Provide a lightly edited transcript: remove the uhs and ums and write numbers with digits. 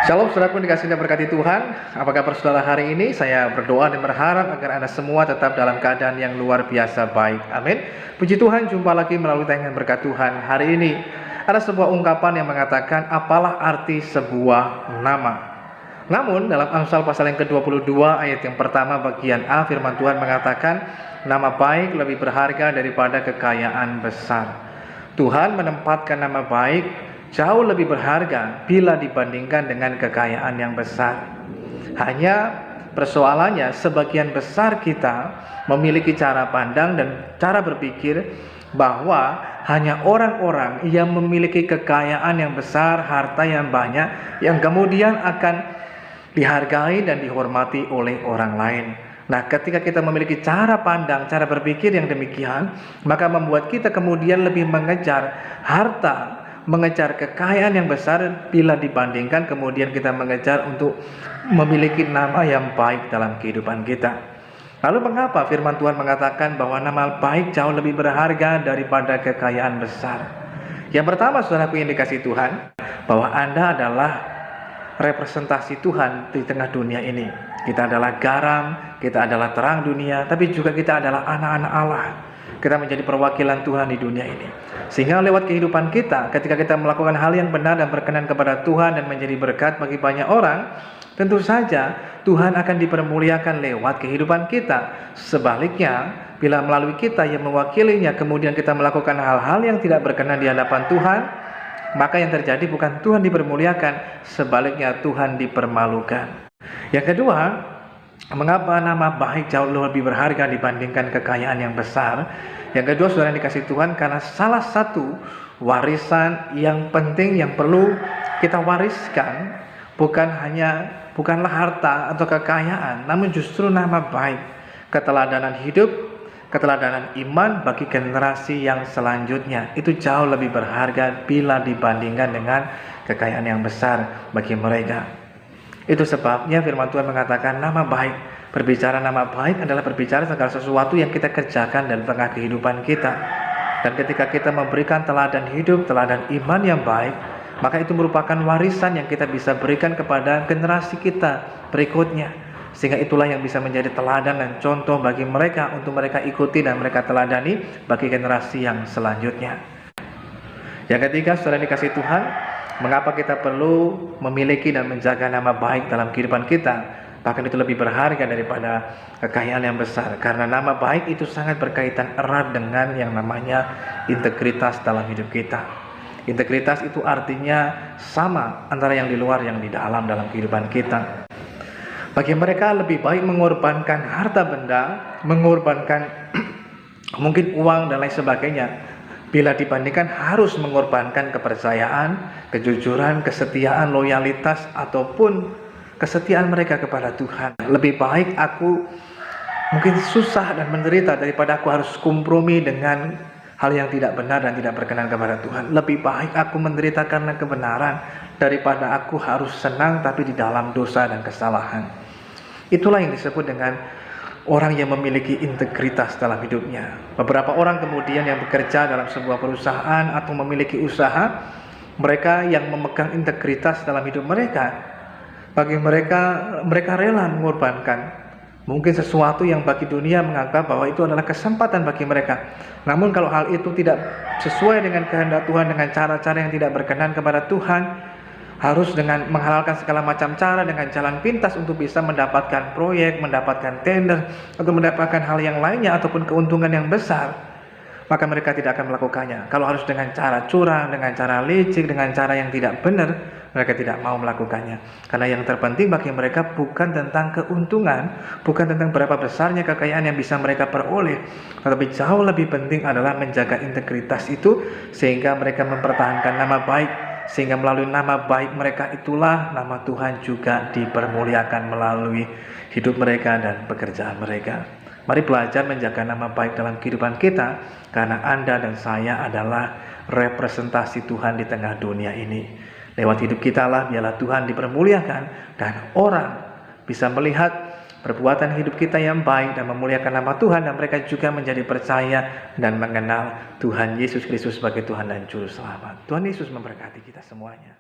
Shalom saudaraku dikasihi dan berkati Tuhan. Apa kabar saudara hari ini? Saya berdoa dan berharap agar Anda semua tetap dalam keadaan yang luar biasa baik. Amin. Puji Tuhan, jumpa lagi melalui tayangan berkat Tuhan. Hari ini ada sebuah ungkapan yang mengatakan apalah arti sebuah nama. Namun dalam Amsal pasal yang ke-22 ayat yang pertama bagian A, firman Tuhan mengatakan nama baik lebih berharga daripada kekayaan besar. Tuhan menempatkan nama baik jauh lebih berharga bila dibandingkan dengan kekayaan yang besar. Hanya persoalannya sebagian besar kita memiliki cara pandang dan cara berpikir bahwa hanya orang-orang yang memiliki kekayaan yang besar, harta yang banyak, yang kemudian akan dihargai dan dihormati oleh orang lain. Nah, ketika kita memiliki cara pandang, cara berpikir yang demikian, maka membuat kita kemudian lebih mengejar harta, mengejar kekayaan yang besar bila dibandingkan kemudian kita mengejar untuk memiliki nama yang baik dalam kehidupan kita. Lalu mengapa firman Tuhan mengatakan bahwa nama baik jauh lebih berharga daripada kekayaan besar? Yang pertama, saudaraku yang dikasihi Tuhan, bahwa Anda adalah representasi Tuhan di tengah dunia ini. Kita adalah garam, kita adalah terang dunia, tapi juga kita adalah anak-anak Allah. Kita menjadi perwakilan Tuhan di dunia ini. Sehingga lewat kehidupan kita, ketika kita melakukan hal yang benar dan berkenan kepada Tuhan dan menjadi berkat bagi banyak orang, tentu saja Tuhan akan dipermuliakan lewat kehidupan kita. Sebaliknya, bila melalui kita yang mewakilinya, kemudian kita melakukan hal-hal yang tidak berkenan di hadapan Tuhan, maka yang terjadi bukan Tuhan dipermuliakan, sebaliknya Tuhan dipermalukan. Yang kedua, mengapa nama baik jauh lebih berharga dibandingkan kekayaan yang besar? Yang kedua, saudara yang dikasihi Tuhan, karena salah satu warisan yang penting yang perlu kita wariskan bukanlah harta atau kekayaan, namun justru nama baik, keteladanan hidup, keteladanan iman bagi generasi yang selanjutnya. Itu jauh lebih berharga bila dibandingkan dengan kekayaan yang besar bagi mereka. Itu sebabnya firman Tuhan mengatakan nama baik. Berbicara nama baik adalah berbicara segala sesuatu yang kita kerjakan dalam tengah kehidupan kita. Dan ketika kita memberikan teladan hidup, teladan iman yang baik, maka itu merupakan warisan yang kita bisa berikan kepada generasi kita berikutnya. Sehingga itulah yang bisa menjadi teladan dan contoh bagi mereka untuk mereka ikuti dan mereka teladani bagi generasi yang selanjutnya. Yang ketiga, saudara dikasihi Tuhan, mengapa kita perlu memiliki dan menjaga nama baik dalam kehidupan kita? Bahkan itu lebih berharga daripada kekayaan yang besar. Karena nama baik itu sangat berkaitan erat dengan yang namanya integritas dalam hidup kita. Integritas itu artinya sama antara yang di luar yang di dalam kehidupan kita. Bagi mereka lebih baik mengorbankan harta benda, mengorbankan mungkin uang dan lain sebagainya, bila dibandingkan harus mengorbankan kepercayaan, kejujuran, kesetiaan, loyalitas, ataupun kesetiaan mereka kepada Tuhan. Lebih baik aku mungkin susah dan menderita daripada aku harus kompromi dengan hal yang tidak benar dan tidak berkenan kepada Tuhan. Lebih baik aku menderita karena kebenaran daripada aku harus senang tapi di dalam dosa dan kesalahan. Itulah yang disebut dengan orang yang memiliki integritas dalam hidupnya. Beberapa orang kemudian yang bekerja dalam sebuah perusahaan atau memiliki usaha, mereka yang memegang integritas dalam hidup mereka, bagi mereka rela mengorbankan mungkin sesuatu yang bagi dunia menganggap bahwa itu adalah kesempatan bagi mereka. Namun kalau hal itu tidak sesuai dengan kehendak Tuhan, dengan cara-cara yang tidak berkenan kepada Tuhan, harus dengan menghalalkan segala macam cara dengan jalan pintas untuk bisa mendapatkan proyek, mendapatkan tender, atau mendapatkan hal yang lainnya ataupun keuntungan yang besar, maka mereka tidak akan melakukannya. Kalau harus dengan cara curang, dengan cara licik, dengan cara yang tidak benar, mereka tidak mau melakukannya. Karena yang terpenting bagi mereka bukan tentang keuntungan, bukan tentang berapa besarnya kekayaan yang bisa mereka peroleh, tetapi jauh lebih penting adalah menjaga integritas itu sehingga mereka mempertahankan nama baik, sehingga melalui nama baik mereka itulah nama Tuhan juga dipermuliakan melalui hidup mereka dan pekerjaan mereka. Mari belajar menjaga nama baik dalam kehidupan kita, karena Anda dan saya adalah representasi Tuhan di tengah dunia ini. Lewat hidup kita lah biarlah Tuhan dipermuliakan dan orang bisa melihat perbuatan hidup kita yang baik dan memuliakan nama Tuhan, dan mereka juga menjadi percaya dan mengenal Tuhan Yesus Kristus sebagai Tuhan dan Juru Selamat. Tuhan Yesus memberkati kita semuanya.